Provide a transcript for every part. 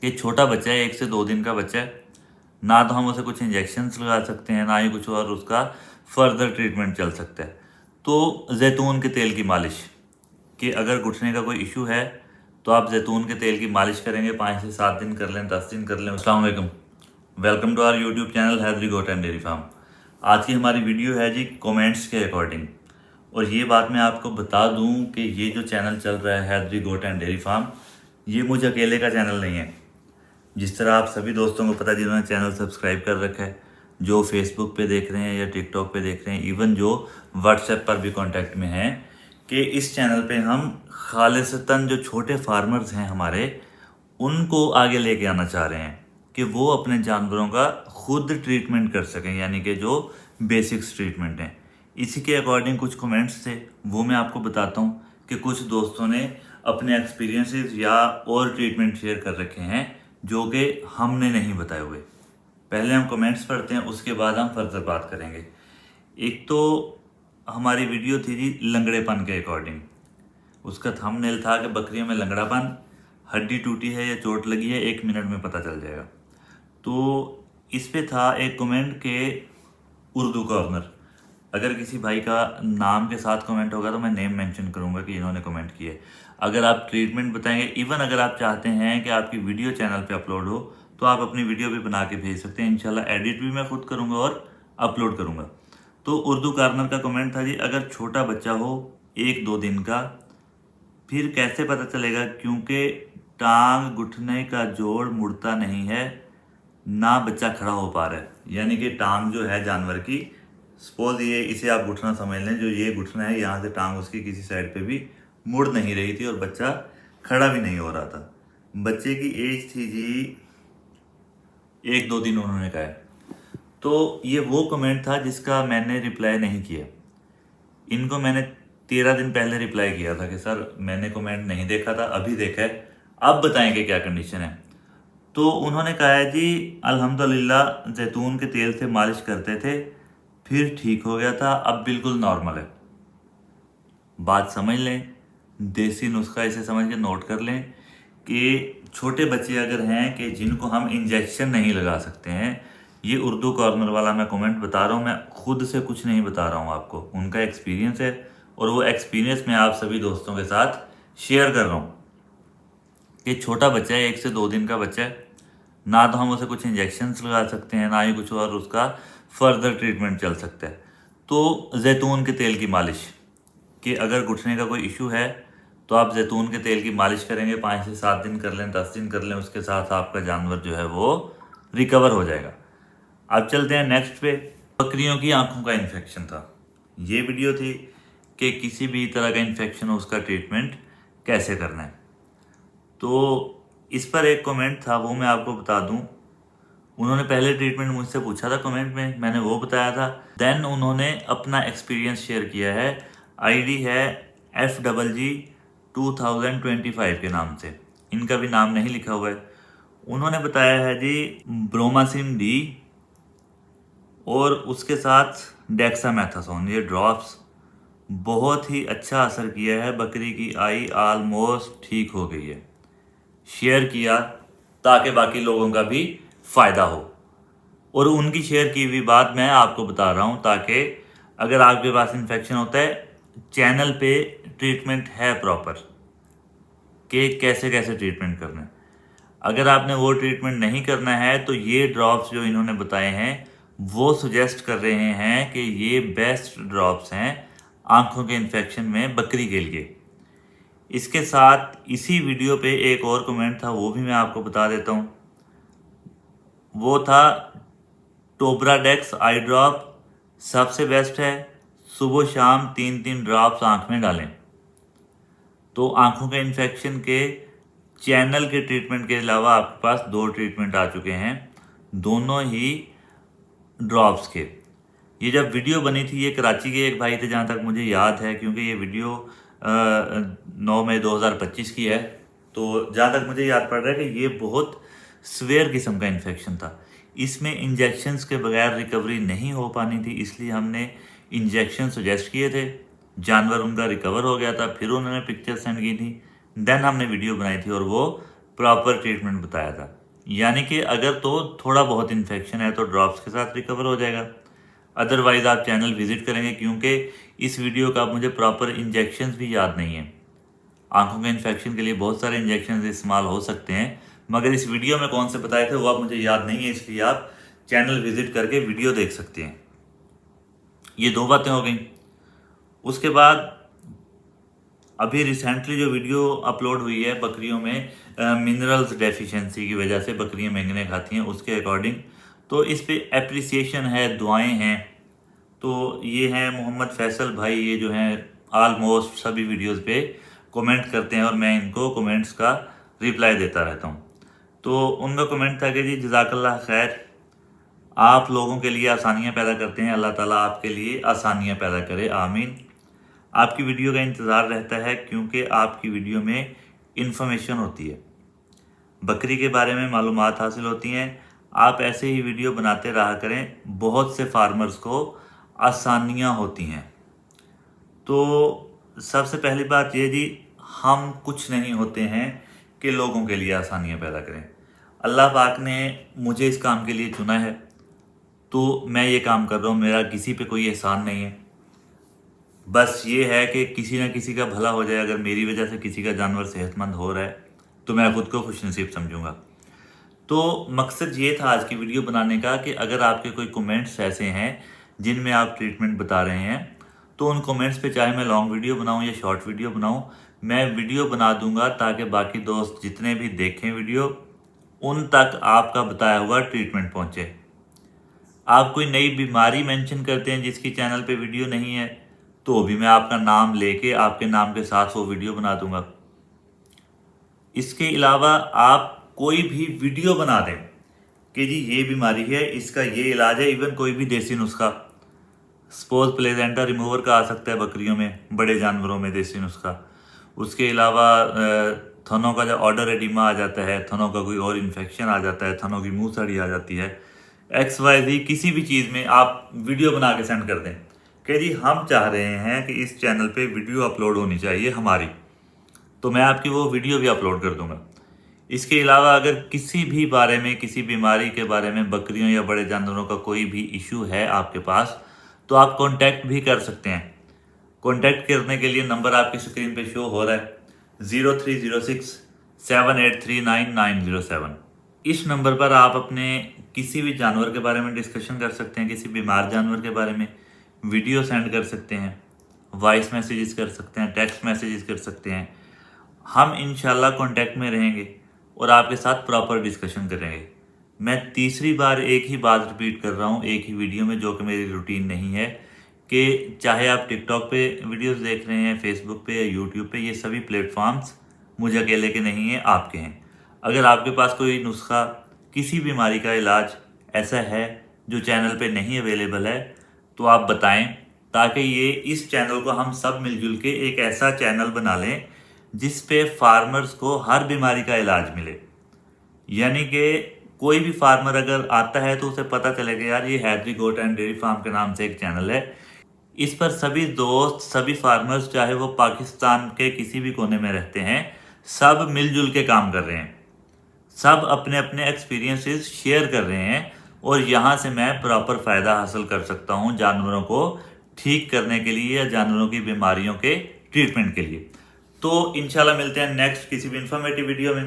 कि छोटा बच्चा है, 1 से 2 दिन का बच्चा है, ना तो हम उसे कुछ इंजेक्शन्स लगा सकते हैं, ना ही कुछ और उसका फर्दर ट्रीटमेंट चल सकता है। तो जैतून के तेल की मालिश, कि अगर घुटने का कोई इशू है तो आप जैतून के तेल की मालिश करेंगे, 5 से 7 दिन कर लें, 10 दिन कर लें। अस्सलाम वालेकुम, welcome to our YouTube channel Haidari goat and dairy farm. आज की हमारी वीडियो है जी कमेंट्स के अकॉर्डिंग। और ये बात मैं आपको बता दूं कि ये जो चैनल चल रहा है Haidari goat and dairy farm, ये मुझ अकेले का चैनल नहीं है। जिस तरह आप सभी दोस्तों को पता है जिन्होंने चैनल सब्सक्राइब कर रखा है, जो फेसबुक पे देख रहे हैं या टिकटॉक पे देख रहे हैं, इवन जो व्हाट्सएप पर भी कांटेक्ट में हैं, कि इस चैनल पे हम खालिसतन जो छोटे फार्मर्स हैं हमारे, उनको आगे लेके आना चाह रहे हैं कि वो अपने जानवरों का खुद ट्रीटमेंट कर सकें, यानी कि जो बेसिक्स ट्रीटमेंट हैं। इसी के अकॉर्डिंग कुछ कमेंट्स थे, वो मैं आपको बताता हूँ कि कुछ दोस्तों ने अपने एक्सपीरियंसेस या और ट्रीटमेंट शेयर कर रखे हैं जो कि हमने नहीं बताए हुए। पहले हम कमेंट्स पढ़ते हैं, उसके बाद हम फर्दर बात करेंगे। एक तो हमारी वीडियो थी जी लंगड़ेपन के अकॉर्डिंग। उसका थंबनेल था कि बकरियों में लंगड़ापन, हड्डी टूटी है या चोट लगी है 1 मिनट में पता चल जाएगा। तो इस पे था एक कमेंट के उर्दू कॉर्नर। अगर किसी भाई का नाम के साथ कमेंट होगा तो मैं नेम मेंशन करूंगा कि इन्होंने कमेंट किया है। अगर आप ट्रीटमेंट बताएंगे, इवन अगर आप चाहते हैं कि आपकी वीडियो चैनल पे अपलोड हो, तो आप अपनी वीडियो भी बना के भेज सकते हैं। इंशाल्लाह एडिट भी मैं खुद करूंगा और अपलोड करूंगा। तो उर्दू कॉर्नर का कमेंट था जी, अगर छोटा बच्चा हो 1-2 दिन का, फिर कैसे पता चलेगा? क्योंकि टांग घुटने का जोड़ मुड़ता नहीं है, ना बच्चा खड़ा हो पा रहा है। यानी कि टांग जो है जानवर की, सपोज ये इसे आप घुटना समझ लें, जो ये घुटना है, यहाँ से टांग उसकी किसी साइड पे भी मुड़ नहीं रही थी और बच्चा खड़ा भी नहीं हो रहा था। बच्चे की एज थी जी 1-2 दिन, उन्होंने कहा है। तो ये वो कमेंट था जिसका मैंने रिप्लाई नहीं किया। इनको मैंने 13 दिन पहले रिप्लाई किया था कि सर मैंने कमेंट नहीं देखा था, अभी देखा है, अब बताएं कि क्या कंडीशन है। तो उन्होंने कहा है जी अल्हम्दुलिल्लाह जैतून के तेल से मालिश करते थे, फिर ठीक हो गया था, अब बिल्कुल नॉर्मल है। बात समझ लें, देसी नुस्खा इसे समझ के नोट कर लें कि छोटे बच्चे अगर हैं कि जिनको हम इंजेक्शन नहीं लगा सकते हैं, ये उर्दू कॉर्नर वाला मैं कमेंट बता रहा हूँ, मैं खुद से कुछ नहीं बता रहा हूँ आपको, उनका एक्सपीरियंस है और वो एक्सपीरियंस मैं आप सभी दोस्तों के साथ शेयर कर रहा हूँ। कि छोटा बच्चा है, 1 से 2 दिन का बच्चा है, ना तो हम उसे कुछ इंजेक्शन्स लगा सकते हैं, ना ही कुछ और उसका फर्दर ट्रीटमेंट चल सकता है। तो जैतून के तेल की मालिश, कि अगर घुटने का कोई इशू है तो आप जैतून के तेल की मालिश करेंगे, 5 से 7 दिन कर लें, 10 दिन कर लें, उसके साथ आपका जानवर जो है वो रिकवर हो जाएगा। अब चलते हैं नेक्स्ट पे। बकरियों की आंखों का इन्फेक्शन था, ये वीडियो थी कि किसी भी तरह का इन्फेक्शन हो उसका ट्रीटमेंट कैसे करना है। तो इस पर एक कमेंट था, वो मैं आपको बता दूं। उन्होंने पहले ट्रीटमेंट मुझसे पूछा था कमेंट में, मैंने वो बताया था। देन उन्होंने अपना एक्सपीरियंस शेयर किया है। आईडी है FGG2025 के नाम से, इनका भी नाम नहीं लिखा हुआ है। उन्होंने बताया है जी ब्रोमासिन डी और उसके साथ डेक्सामेथासोन, ये ड्रॉप्स बहुत ही अच्छा असर किया है। बकरी की आई ऑलमोस्ट ठीक हो गई है। शेयर किया ताकि बाकी लोगों का भी फायदा हो, और उनकी शेयर की हुई बात मैं आपको बता रहा हूं ताकि अगर आपके पास इन्फेक्शन होता है, चैनल पे ट्रीटमेंट है प्रॉपर कि कैसे कैसे ट्रीटमेंट करना है। अगर आपने वो ट्रीटमेंट नहीं करना है तो ये ड्रॉप्स जो इन्होंने बताए हैं वो सजेस्ट कर रहे हैं कि ये बेस्ट ड्रॉप्स हैं आंखों के इन्फेक्शन में बकरी के लिए। इसके साथ इसी वीडियो पे एक और कमेंट था, वो भी मैं आपको बता देता हूँ। वो था टोब्राडेक्स आई ड्रॉप सबसे बेस्ट है, सुबह शाम 3-3 ड्रॉप्स आंख में डालें। तो आंखों के इन्फेक्शन के चैनल के ट्रीटमेंट के अलावा आपके पास 2 ट्रीटमेंट आ चुके हैं, दोनों ही ड्रॉप्स के। ये जब वीडियो बनी थी, ये कराची के एक भाई थे जहाँ तक मुझे याद है, क्योंकि ये वीडियो 9 मई 2025 की है। तो जहाँ तक मुझे याद पड़ रहा है कि ये बहुत स्वेयर किस्म का इन्फेक्शन था, इसमें इंजेक्शन्स के बगैर रिकवरी नहीं हो पानी थी, इसलिए हमने इंजेक्शन सजेस्ट किए थे। जानवर उनका रिकवर हो गया था, फिर उन्होंने पिक्चर सेंड की थी, देन हमने वीडियो बनाई थी और वो प्रॉपर ट्रीटमेंट बताया था। यानी कि अगर तो थोड़ा बहुत इन्फेक्शन है तो ड्रॉप्स के साथ रिकवर हो जाएगा, अदरवाइज आप चैनल विजिट करेंगे, क्योंकि इस वीडियो का मुझे प्रॉपर इंजेक्शंस भी याद नहीं है। आंखों के इन्फेक्शन के लिए बहुत सारे इंजेक्शन इस्तेमाल हो सकते हैं, मगर इस वीडियो में कौन से बताए थे वो आप मुझे याद नहीं है, इसलिए आप चैनल विजिट करके वीडियो देख सकते हैं। ये 2 बातें हो गई। उसके बाद अभी रिसेंटली जो वीडियो अपलोड हुई है बकरियों में मिनरल्स डेफिशिएंसी की वजह से बकरियां महंगे खाती हैं, उसके अकॉर्डिंग तो इस पे एप्रिसिएशन है, दुआएं हैं। तो ये हैं मोहम्मद फैसल भाई, ये जो हैं ऑलमोस्ट सभी वीडियोस पे कमेंट करते हैं और मैं इनको कमेंट्स का रिप्लाई देता रहता हूँ। तो उनका कमेंट था कि जी जज़ाकल्लाह खैर, आप लोगों के लिए आसानियाँ पैदा करते हैं, अल्लाह ताला आपके लिए आसानियाँ पैदा करे, आमीन। आपकी वीडियो का इंतज़ार रहता है क्योंकि आपकी वीडियो में इंफॉर्मेशन होती है, बकरी के बारे में मालूमात हासिल होती हैं। आप ऐसे ही वीडियो बनाते रहा करें, बहुत से फार्मर्स को आसानियाँ होती हैं। तो सबसे पहली बात ये जी, हम कुछ नहीं होते हैं कि लोगों के लिए आसानियाँ पैदा करें। अल्लाह पाक ने मुझे इस काम के लिए चुना है तो मैं ये काम कर रहा हूँ, मेरा किसी पे कोई एहसान नहीं है। बस ये है कि किसी ना किसी का भला हो जाए। अगर मेरी वजह से किसी का जानवर सेहतमंद हो रहा है तो मैं खुद को खुशनसीब समझूंगा। तो मकसद ये था आज की वीडियो बनाने का कि अगर आपके कोई कमेंट्स ऐसे हैं जिनमें आप ट्रीटमेंट बता रहे हैं तो उन कमेंट्स पे चाहे मैं लॉन्ग वीडियो बनाऊं या शॉर्ट वीडियो बनाऊं, मैं वीडियो बना दूंगा ताकि बाकी दोस्त जितने भी देखें वीडियो, उन तक आपका बताया हुआ ट्रीटमेंट पहुंचे। आप कोई नई बीमारी मेंशन करते हैं जिसकी चैनल पे वीडियो नहीं है तो भी मैं आपका नाम लेके आपके नाम के साथ वो वीडियो बना दूंगा। इसके अलावा आप कोई भी वीडियो बना दें कि जी ये बीमारी है, इसका ये इलाज है, इवन कोई भी देसी नुस्खा, सपोज प्लेजेंटा रिमूवर का आ सकता है बकरियों में, बड़े जानवरों में देसी नुस्खा। उसके अलावा थनों का जो ऑर्डर एडिमा आ जाता है, थनों का कोई और इन्फेक्शन आ जाता है, थनों की मुंह सड़ी आ जाती है, XYZ किसी भी चीज़ में आप वीडियो बना के सेंड कर दें कि जी हम चाह रहे हैं कि इस चैनल पे वीडियो अपलोड होनी चाहिए हमारी, तो मैं आपकी वो वीडियो भी अपलोड कर दूंगा। इसके अलावा अगर किसी भी बारे में, किसी बीमारी के बारे में, बकरियों या बड़े जानवरों का कोई भी इशू है आपके पास, तो आप कांटेक्ट भी कर सकते हैं। कांटेक्ट करने के लिए नंबर आपकी स्क्रीन पे शो हो रहा है 0306 7839907। इस नंबर पर आप अपने किसी भी जानवर के बारे में डिस्कशन कर सकते हैं, किसी बीमार जानवर के बारे में वीडियो सेंड कर सकते हैं, वॉइस मैसेजेस कर सकते हैं, टेक्स्ट मैसेजेस कर सकते हैं। हम इंशाल्लाह कांटेक्ट में रहेंगे और आपके साथ प्रॉपर डिस्कशन करेंगे। मैं तीसरी बार एक ही बात रिपीट कर रहा हूँ एक ही वीडियो में, जो कि मेरी रूटीन नहीं है, कि चाहे आप टिकटॉक पे वीडियोस देख रहे हैं, फेसबुक पे या यूट्यूब पे, ये सभी प्लेटफॉर्म्स मुझे अकेले के नहीं हैं, आपके हैं। अगर आपके पास कोई नुस्खा, किसी बीमारी का इलाज ऐसा है जो चैनल पे नहीं अवेलेबल है तो आप बताएं, ताकि ये इस चैनल को हम सब मिलजुल के एक ऐसा चैनल बना लें जिस पे फार्मर्स को हर बीमारी का इलाज मिले। यानी कि कोई भी फार्मर अगर आता है तो उसे पता चलेगा यार ये Haidari goat and dairy farm के नाम से एक चैनल है, इस पर सभी दोस्त, सभी फार्मर्स, चाहे वो पाकिस्तान के किसी भी कोने में रहते हैं, सब मिलजुल के काम कर रहे हैं, सब अपने अपने एक्सपीरियंसेस शेयर कर रहे हैं और यहाँ से मैं प्रॉपर फ़ायदा हासिल कर सकता हूँ जानवरों को ठीक करने के लिए या जानवरों की बीमारियों के ट्रीटमेंट के लिए। तो इंशाल्लाह मिलते हैं नेक्स्ट किसी भी इंफॉर्मेटिव वीडियो में।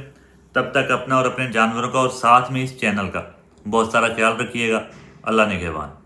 तब तक अपना और अपने जानवरों का और साथ में इस चैनल का बहुत सारा ख्याल रखिएगा। अल्लाह निगहबान।